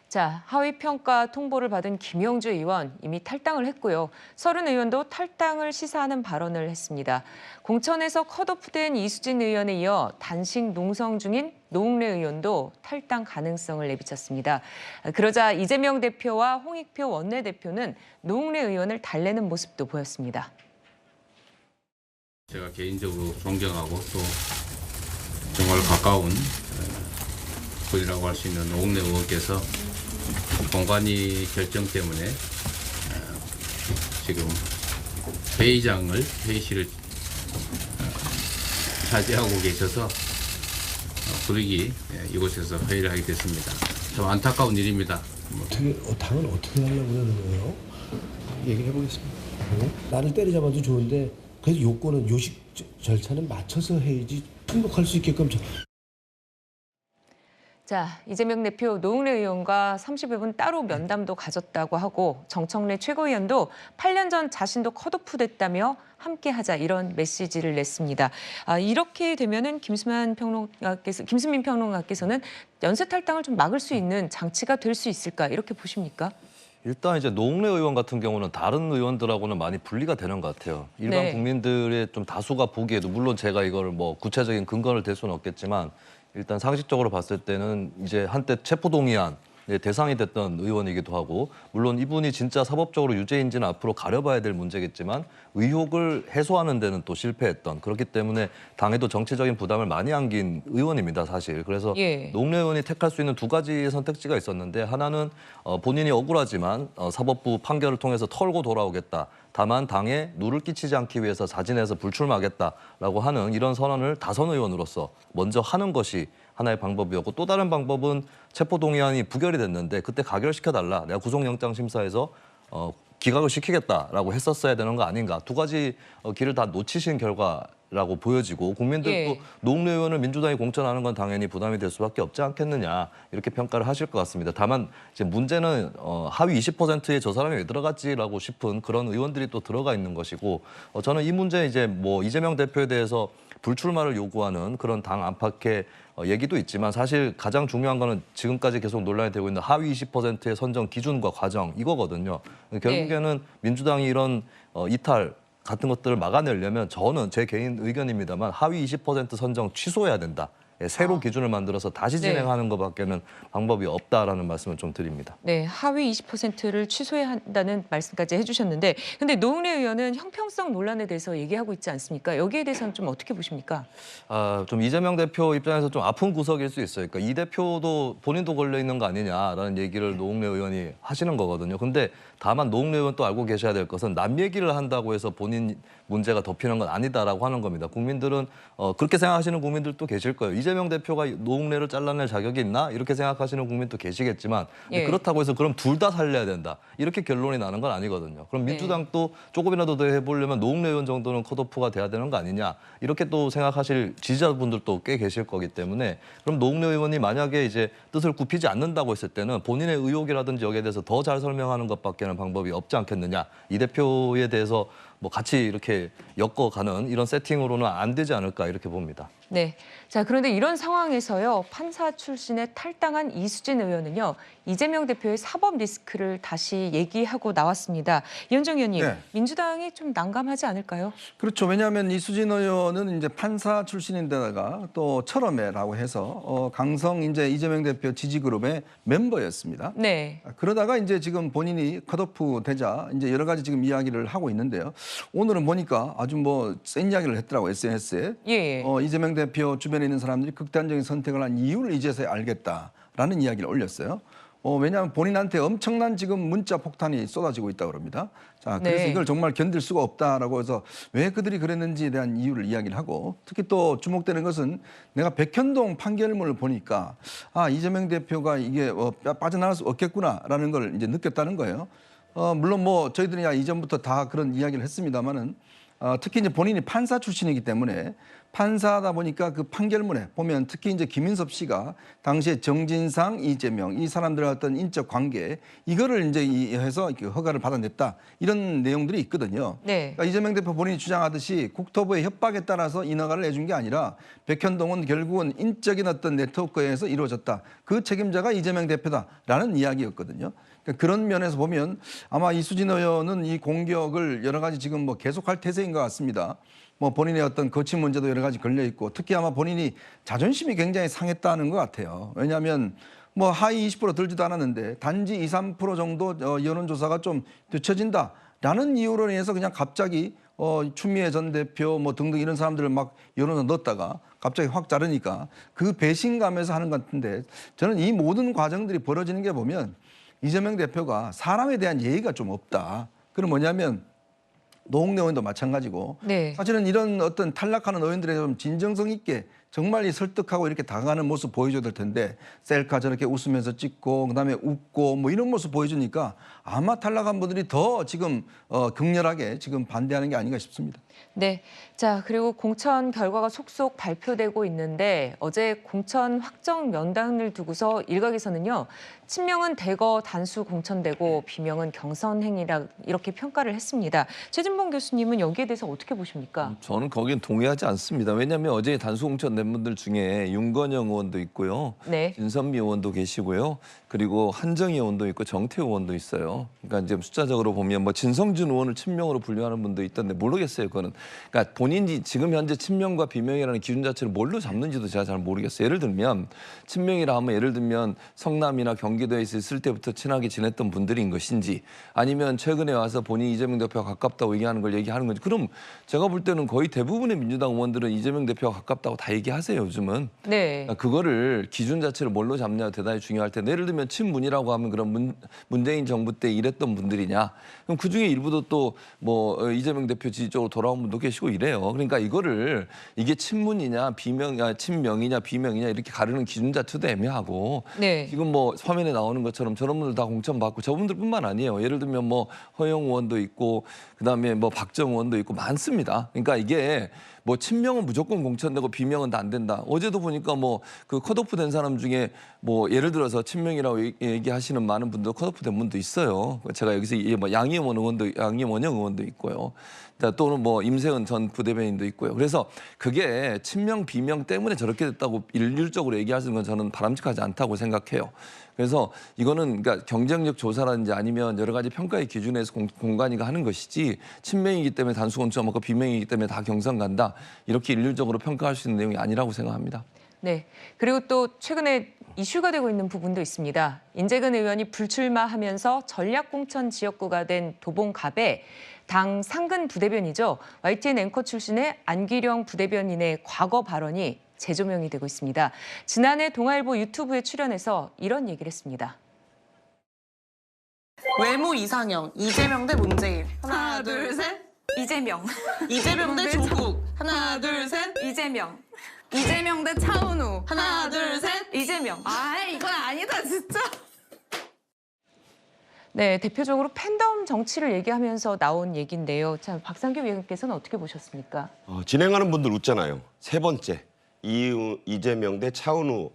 자, 하위 평가 통보를 받은 김영주 의원 이미 탈당을 했고요. 서른 의원도 탈당을 시사하는 발언을 했습니다. 공천에서 컷오프된 이수진 의원에 이어 단식 농성 중인 노웅래 의원도 탈당 가능성을 내비쳤습니다. 그러자 이재명 대표와 홍익표 원내대표는 노웅래 의원을 달래는 모습도 보였습니다. 제가 개인적으로 존경하고 또 정말 가까운 분이라고 할 수 있는 노웅래 의원께서 공관위 결정 때문에 지금 회의실을 차지하고 계셔서 불익이 이곳에서 회의를 하게 됐습니다. 좀 안타까운 일입니다. 당은 어떻게 하려고 그러는 거예요? 얘기를 해보겠습니다. 나를 때리잡아도 좋은데 그래도 요건은 요식 절차는 맞춰서 해야지 통복할 수 있게끔. 자, 이재명 대표 노웅래 의원과 30여 분 따로 면담도 가졌다고 하고 정청래 최고위원도 8년 전 자신도 컷오프됐다며 함께하자 이런 메시지를 냈습니다. 이렇게 되면은 김수민 평론가께서는 연쇄 탈당을 좀 막을 수 있는 장치가 될 수 있을까 이렇게 보십니까? 일단 이제 노웅래 의원 같은 경우는 다른 의원들하고는 많이 분리가 되는 것 같아요. 일반 네. 국민들의 좀 다수가 보기에도 물론 제가 이걸 뭐 구체적인 근거를 댈 수는 없겠지만 일단 상식적으로 봤을 때는 이제 한때 체포동의안 대상이 됐던 의원이기도 하고 물론 이분이 진짜 사법적으로 유죄인지는 앞으로 가려봐야 될 문제겠지만 의혹을 해소하는 데는 또 실패했던 그렇기 때문에 당에도 정치적인 부담을 많이 안긴 의원입니다, 사실. 그래서 노웅래 의원이 택할 수 있는 두 가지의 선택지가 있었는데 하나는 본인이 억울하지만 사법부 판결을 통해서 털고 돌아오겠다. 다만 당에 누를 끼치지 않기 위해서 자진해서 불출마하겠다라고 하는 이런 선언을 다선 의원으로서 먼저 하는 것이 하나의 방법이었고 또 다른 방법은 체포동의안이 부결이 됐는데 그때 가결시켜달라. 내가 구속영장 심사에서 기각을 시키겠다라고 했었어야 되는 거 아닌가. 두 가지 길을 다 놓치신 결과라고 보여지고 국민들도 노웅래 의원을 민주당이 공천하는 건 당연히 부담이 될 수밖에 없지 않겠느냐 이렇게 평가를 하실 것 같습니다. 다만 이제 문제는 하위 20%에 저 사람이 왜 들어갔지라고 싶은 그런 의원들이 또 들어가 있는 것이고 저는 이 문제 이제 뭐 이재명 대표에 대해서 불출마를 요구하는 그런 당 안팎의 얘기도 있지만 사실 가장 중요한 거는 지금까지 계속 논란이 되고 있는 하위 20%의 선정 기준과 과정 이거거든요. 결국에는 민주당이 이런 이탈 같은 것들을 막아내려면 저는 제 개인 의견입니다만 하위 20% 선정 취소해야 된다. 새로 기준을 만들어서 다시 진행하는 것밖에는 방법이 없다라는 말씀을 좀 드립니다. 네, 하위 20%를 취소해야 한다는 말씀까지 해주셨는데 근데 노웅래 의원은 형평성 논란에 대해서 얘기하고 있지 않습니까? 여기에 대해서는 좀 어떻게 보십니까? 좀 이재명 대표 입장에서 좀 아픈 구석일 수 있어요. 그러니까 이 대표도 본인도 걸려 있는 거 아니냐라는 얘기를 노웅래 의원이 하시는 거거든요. 근데 다만 노웅래 의원 또 알고 계셔야 될 것은 남 얘기를 한다고 해서 본인 문제가 덮이는 건 아니다라고 하는 겁니다. 국민들은 그렇게 생각하시는 국민들도 계실 거예요. 이재명 대표가 노웅래를 잘라낼 자격이 있나? 이렇게 생각하시는 국민도 계시겠지만 그렇다고 해서 그럼 둘 다 살려야 된다. 이렇게 결론이 나는 건 아니거든요. 그럼 민주당도 조금이라도 더 해보려면 노웅래 의원 정도는 컷오프가 돼야 되는 거 아니냐. 이렇게 또 생각하실 지지자분들도 꽤 계실 거기 때문에 그럼 노웅래 의원이 만약에 이제 뜻을 굽히지 않는다고 했을 때는 본인의 의혹이라든지 여기에 대해서 더 잘 설명하는 것밖에는 방법이 없지 않겠느냐. 이 대표에 대해서 뭐 같이 이렇게 엮어가는 이런 세팅으로는 안 되지 않을까 이렇게 봅니다. 네. 자, 그런데 이런 상황에서요. 판사 출신의 탈당한 이수진 의원은요. 이재명 대표의 사법 리스크를 다시 얘기하고 나왔습니다. 이현정 의원님, 민주당이 좀 난감하지 않을까요? 그렇죠. 왜냐하면 이수진 의원은 이제 판사 출신인데다가 또 철험회라고 해서 강성 이제 이재명 대표 지지그룹의 멤버였습니다. 네. 그러다가 이제 지금 본인이 컷오프 되자 이제 여러 가지 지금 이야기를 하고 있는데요. 오늘은 보니까 아주 뭐 센 이야기를 했더라고 SNS에. 이재명 대표 주변에 있는 사람들이 극단적인 선택을 한 이유를 이제서야 알겠다라는 이야기를 올렸어요. 왜냐하면 본인한테 엄청난 지금 문자 폭탄이 쏟아지고 있다고 합니다. 자, 그래서 이걸 정말 견딜 수가 없다라고 해서 왜 그들이 그랬는지에 대한 이유를 이야기를 하고 특히 또 주목되는 것은 내가 백현동 판결문을 보니까 이재명 대표가 이게 빠져나갈 수 없겠구나라는 걸 이제 느꼈다는 거예요. 물론 뭐 저희들이 이전부터 다 그런 이야기를 했습니다만은 특히 이제 본인이 판사 출신이기 때문에 판사다 보니까 그 판결문에 보면 특히 이제 김인섭 씨가 당시에 정진상, 이재명 이 사람들의 어떤 인적 관계 이거를 이제 해서 허가를 받아냈다 이런 내용들이 있거든요. 네. 그러니까 이재명 대표 본인이 주장하듯이 국토부의 협박에 따라서 인허가를 내준 게 아니라 백현동은 결국은 인적인 어떤 네트워크에서 이루어졌다. 그 책임자가 이재명 대표다라는 이야기였거든요. 그러니까 그런 면에서 보면 아마 이수진 의원은 이 공격을 여러 가지 지금 뭐 계속할 태세인 것 같습니다. 뭐 본인의 어떤 거친 문제도 여러 가지 걸려 있고 특히 아마 본인이 자존심이 굉장히 상했다는 것 같아요. 왜냐하면 뭐 하위 20% 들지도 않았는데 단지 2, 3% 정도 여론조사가 좀 뒤처진다라는 이유로 인해서 그냥 갑자기 추미애 전 대표 뭐 등등 이런 사람들을 막 여론에 넣었다가 갑자기 확 자르니까 그 배신감에서 하는 것 같은데 저는 이 모든 과정들이 벌어지는 게 보면 이재명 대표가 사람에 대한 예의가 좀 없다. 그건 뭐냐면 노웅래 의원도 마찬가지고 네. 사실은 이런 어떤 탈락하는 의원들에 좀 진정성 있게 정말 이 설득하고 이렇게 다가가는 모습 보여줘야 될 텐데 셀카 저렇게 웃으면서 찍고 그다음에 웃고 뭐 이런 모습 보여주니까 아마 탈락한 분들이 더 지금 격렬하게 지금 반대하는 게 아닌가 싶습니다. 네. 자, 그리고 공천 결과가 속속 발표되고 있는데 어제 공천 확정 명단을 두고서 일각에서는요. 친명은 대거 단수 공천되고 비명은 경선 행위라 이렇게 평가를 했습니다. 최진봉 교수님은 여기에 대해서 어떻게 보십니까? 저는 거기엔 동의하지 않습니다. 왜냐하면 어제 단수 공천된 분들 중에 윤건영 의원도 있고요. 네. 진선미 의원도 계시고요. 그리고 한정희 의원도 있고 정태 의원도 있어요. 그러니까 이제 숫자적으로 보면 뭐 진성준 의원을 친명으로 분류하는 분도 있던데 모르겠어요. 그거는. 그러니까 본인이 지금 현재 친명과 비명이라는 기준 자체를 뭘로 잡는지도 제가 잘 모르겠어요. 예를 들면 친명이라 하면 예를 들면 성남이나 경기도에 있을 때부터 친하게 지냈던 분들인 것인지 아니면 최근에 와서 본인이 이재명 대표가 가깝다고 얘기하는 걸 얘기하는 건지 그럼 제가 볼 때는 거의 대부분의 민주당 의원들은 이재명 대표가 가깝다고 다 얘기하세요. 요즘은. 네. 그러니까 그거를 기준 자체를 뭘로 잡냐가 대단히 중요할 텐데 예를 들면 친문이라고 하면 그럼 문재인 정부 때 일했던 분들이냐 그럼 그중에 일부도 또 뭐 이재명 대표 지지 쪽으로 돌아온 분도 계시고 이래요. 그러니까 이거를 이게 친문이냐 친명이냐 비명이냐 이렇게 가르는 기준 자체도 애매하고 네. 지금 뭐 화면에 나오는 것처럼 저런 분들 다 공천받고 저분들뿐만 아니에요. 예를 들면 뭐 허영 의원도 있고 그다음에 뭐 박정 의원도 있고 많습니다. 그러니까 이게 뭐 친명은 무조건 공천되고 비명은 다 안 된다. 어제도 보니까 뭐 그 컷오프 된 사람 중에 뭐 예를 들어서 친명이라고 얘기하시는 많은 분들 컷오프 된 분도 있어요. 제가 여기서 뭐 양희원 의원도 있고요. 또는 뭐 임세은 전 부대변인도 있고요. 그래서 그게 친명 비명 때문에 저렇게 됐다고 일률적으로 얘기하시는 건 저는 바람직하지 않다고 생각해요. 그래서 이거는 그러니까 경쟁력 조사라든지 아니면 여러 가지 평가의 기준에서 공간이가 하는 것이지 친명이기 때문에 단수 공천하고 비명이기 때문에 다 경선 간다. 이렇게 일률적으로 평가할 수 있는 내용이 아니라고 생각합니다. 네. 그리고 또 최근에 이슈가 되고 있는 부분도 있습니다. 인재근 의원이 불출마하면서 전략공천 지역구가 된 도봉갑에 당 상근 부대변이죠. YTN 앵커 출신의 안기령 부대변인의 과거 발언이 재조명이 되고 있습니다. 지난해 동아일보 유튜브에 출연해서 이런 얘기를 했습니다. 외모 이상형, 이재명 대 문재인. 하나, 둘, 셋. 이재명. 이재명 대 조국. 하나, 둘, 셋. 이재명. 이재명 대 차은우. 하나, 둘, 셋. 이재명. 아, 이건 아니다, 진짜. 네, 대표적으로 팬덤 정치를 얘기하면서 나온 얘기인데요. 자, 박상규 위원께서는 어떻게 보셨습니까? 진행하는 분들 웃잖아요. 세 번째. 이재명 대 차은우.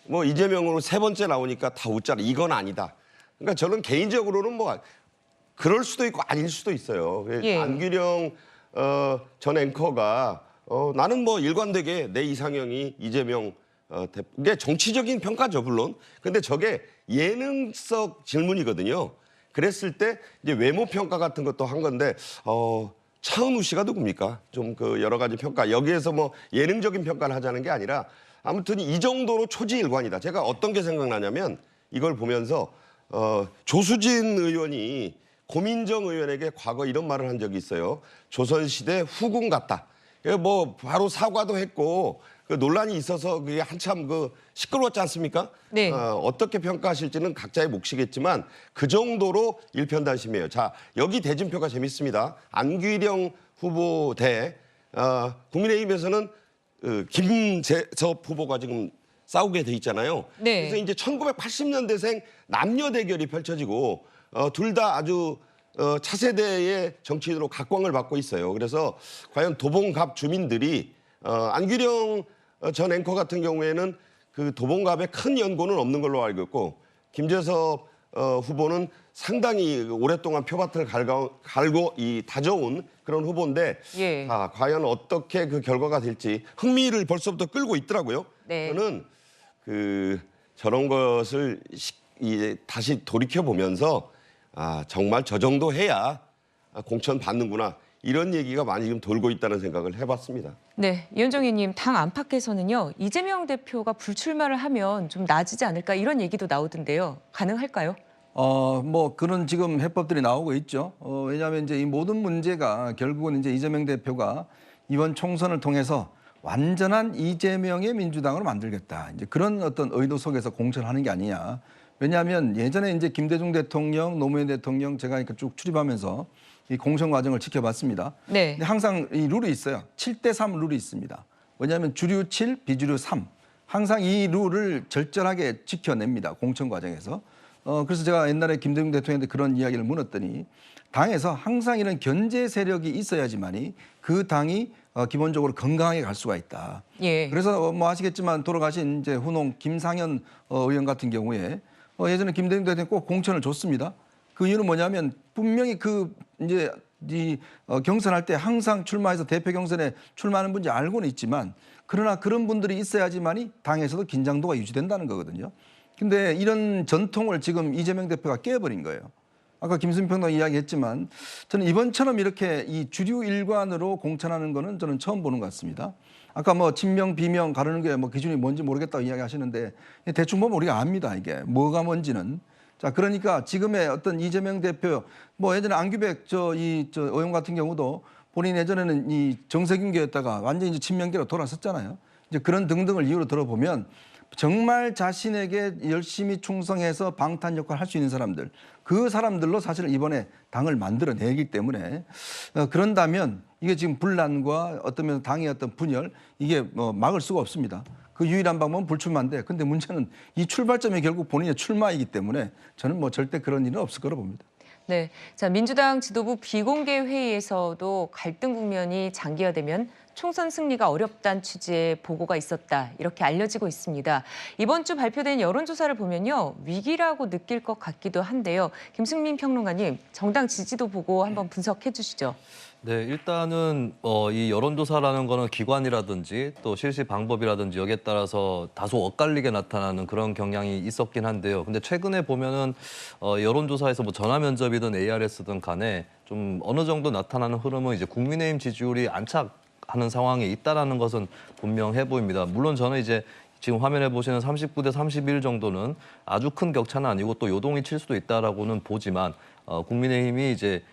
뭐 이재명으로 세 번째 나오니까 다 웃잖아. 이건 아니다. 그러니까 저는 개인적으로는 뭐 그럴 수도 있고 아닐 수도 있어요. 예. 안규령 전 앵커가 나는 뭐 일관되게 내 이상형이 이재명 이게 정치적인 평가죠, 물론. 근데 저게 예능적 질문이거든요. 그랬을 때 이제 외모 평가 같은 것도 한 건데 차은우 씨가 누굽니까? 좀 그 여러 가지 평가 여기에서 뭐 예능적인 평가를 하자는 게 아니라 아무튼 이 정도로 초지일관이다. 제가 어떤 게 생각나냐면 이걸 보면서 조수진 의원이 고민정 의원에게 과거 이런 말을 한 적이 있어요. 조선시대 후궁 같다. 뭐 바로 사과도 했고 그 논란이 있어서 그게 한참 시끄러웠지 않습니까? 네. 어떻게 평가하실지는 각자의 몫이겠지만 그 정도로 일편단심이에요. 자, 여기 대진표가 재밌습니다. 안규령 후보 대 국민의힘에서는 김재섭 후보가 지금 싸우게 돼 있잖아요. 네. 그래서 이제 1980년대생 남녀 대결이 펼쳐지고 둘 다 아주 차세대의 정치인으로 각광을 받고 있어요. 그래서 과연 도봉갑 주민들이 안규령 전 앵커 같은 경우에는 그 도봉갑에 큰 연고는 없는 걸로 알고 있고 김재섭 후보는 상당히 오랫동안 표밭을 갈고 다져온 그런 후보인데 예. 과연 어떻게 그 결과가 될지 흥미를 벌써부터 끌고 있더라고요. 네. 저는 저런 것을 이제 다시 돌이켜 보면서 정말 저 정도 해야 공천 받는구나 이런 얘기가 많이 지금 돌고 있다는 생각을 해봤습니다. 네, 이현정희님, 당 안팎에서는요 이재명 대표가 불출마를 하면 좀 나아지지 않을까 이런 얘기도 나오던데요. 가능할까요? 뭐 그런 지금 해법들이 나오고 있죠. 왜냐하면 이제 이 모든 문제가 결국은 이제 이재명 대표가 이번 총선을 통해서 완전한 이재명의 민주당으로 만들겠다. 이제 그런 어떤 의도 속에서 공천하는 게 아니냐. 왜냐하면 예전에 이제 김대중 대통령, 노무현 대통령 제가 쭉 출입하면서 이 공천 과정을 지켜봤습니다. 네. 근데 항상 이 룰이 있어요. 7대3 룰이 있습니다. 왜냐하면 주류 7, 비주류 3. 항상 이 룰을 절절하게 지켜냅니다. 공천 과정에서. 그래서 제가 옛날에 김대중 대통령한테 그런 이야기를 물었더니 당에서 항상 이런 견제 세력이 있어야지만이 그 당이 기본적으로 건강하게 갈 수가 있다. 예. 그래서 뭐 아시겠지만 돌아가신 이제 훈홍 김상현 의원 같은 경우에 예전에 김대중 대통령이 꼭 공천을 줬습니다. 그 이유는 뭐냐면 분명히 이제 경선할 때 항상 출마해서 대표 경선에 출마하는 분인지 알고는 있지만 그러나 그런 분들이 있어야지만이 당에서도 긴장도가 유지된다는 거거든요. 근데 이런 전통을 지금 이재명 대표가 깨버린 거예요. 아까 김수민 평론 이야기했지만 저는 이번처럼 이렇게 이 주류 일관으로 공천하는 거는 저는 처음 보는 것 같습니다. 아까 뭐 친명, 비명 가르는 게 뭐 기준이 뭔지 모르겠다고 이야기하시는데 대충 보면 우리가 압니다. 이게 뭐가 뭔지는. 자, 그러니까 지금의 어떤 이재명 대표 뭐 예전에 안규백 의원 같은 경우도 본인 예전에는 이 정세균계였다가 완전히 이제 친명계로 돌아섰잖아요. 이제 그런 등등을 이유로 들어보면 정말 자신에게 열심히 충성해서 방탄 역할을 할 수 있는 사람들, 그 사람들로 사실 이번에 당을 만들어내기 때문에 그런다면 이게 지금 분란과 어떤 면에서 당의 어떤 분열 이게 뭐 막을 수가 없습니다. 그 유일한 방법은 불출마인데 근데 문제는 이 출발점이 결국 본인의 출마이기 때문에 저는 뭐 절대 그런 일은 없을 거라 봅니다. 네, 자 민주당 지도부 비공개 회의에서도 갈등 국면이 장기화되면 총선 승리가 어렵다는 취지의 보고가 있었다 이렇게 알려지고 있습니다. 이번 주 발표된 여론조사를 보면요 위기라고 느낄 것 같기도 한데요. 김승민 평론가님 정당 지지도 보고 한번 분석해 주시죠. 네, 일단은 이 여론조사라는 거는 기관이라든지 또 실시 방법이라든지 여기에 따라서 다소 엇갈리게 나타나는 그런 경향이 있었긴 한데요. 근데 최근에 보면은 여론조사에서 뭐 전화면접이든 ARS든 간에 좀 어느 정도 나타나는 흐름은 이제 국민의힘 지지율이 안착하는 상황에 있다라는 것은 분명해 보입니다. 물론 저는 이제 지금 화면에 보시는 39대 31 정도는 아주 큰 격차는 아니고 또 요동이 칠 수도 있다라고는 보지만 국민의힘이 이제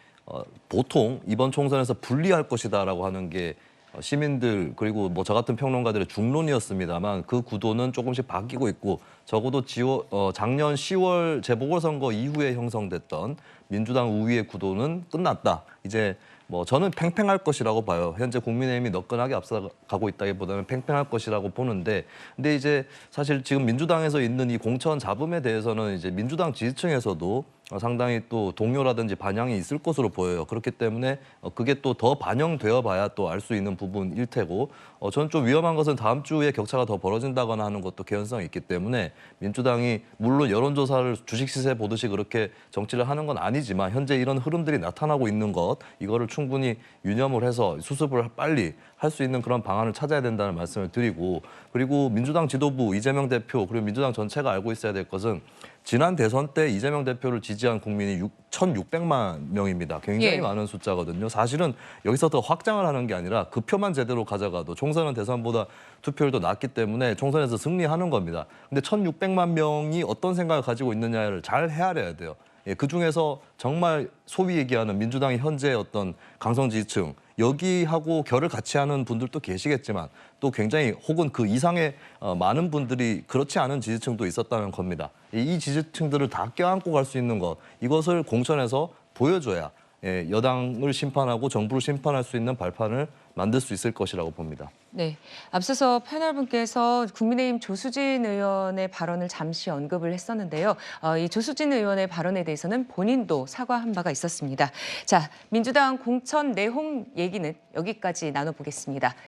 보통 이번 총선에서 불리할 것이다라고 하는 게 시민들 그리고 뭐 저 같은 평론가들의 중론이었습니다만 그 구도는 조금씩 바뀌고 있고 적어도 작년 10월 재보궐선거 이후에 형성됐던 민주당 우위의 구도는 끝났다. 이제 뭐 저는 팽팽할 것이라고 봐요. 현재 국민의힘이 너끈하게 앞서가고 있다기보다는 팽팽할 것이라고 보는데, 근데 이제 사실 지금 민주당에서 있는 이 공천 잡음에 대해서는 이제 민주당 지지층에서도 상당히 또 동요라든지 반향이 있을 것으로 보여요. 그렇기 때문에 그게 또 더 반영되어 봐야 또 알 수 있는 부분일 테고, 저는 좀 위험한 것은 다음 주에 격차가 더 벌어진다거나 하는 것도 개연성이 있기 때문에 민주당이 물론 여론조사를 주식 시세 보듯이 그렇게 정치를 하는 건 아니지만 현재 이런 흐름들이 나타나고 있는 것, 이거를 충분히 유념을 해서 수습을 빨리 할 수 있는 그런 방안을 찾아야 된다는 말씀을 드리고, 그리고 민주당 지도부, 이재명 대표, 그리고 민주당 전체가 알고 있어야 될 것은 지난 대선 때 이재명 대표를 지지한 국민이 1,600만 명입니다. 굉장히 많은 숫자거든요. 사실은 여기서 더 확장을 하는 게 아니라 그 표만 제대로 가져가도 총선은 대선보다 투표율도 낮기 때문에 총선에서 승리하는 겁니다. 근데 1,600만 명이 어떤 생각을 가지고 있느냐를 잘 헤아려야 돼요. 그중에서 정말 소위 얘기하는 민주당의 현재 어떤 강성 지지층, 여기하고 결을 같이 하는 분들도 계시겠지만 또 굉장히 혹은 그 이상의 많은 분들이 그렇지 않은 지지층도 있었다는 겁니다. 이 지지층들을 다 껴안고 갈 수 있는 것, 이것을 공천에서 보여줘야 여당을 심판하고 정부를 심판할 수 있는 발판을 만들 수 있을 것이라고 봅니다. 네, 앞서서 패널분께서 국민의힘 조수진 의원의 발언을 잠시 언급을 했었는데요. 이 조수진 의원의 발언에 대해서는 본인도 사과한 바가 있었습니다. 자, 민주당 공천 내홍 얘기는 여기까지 나눠보겠습니다.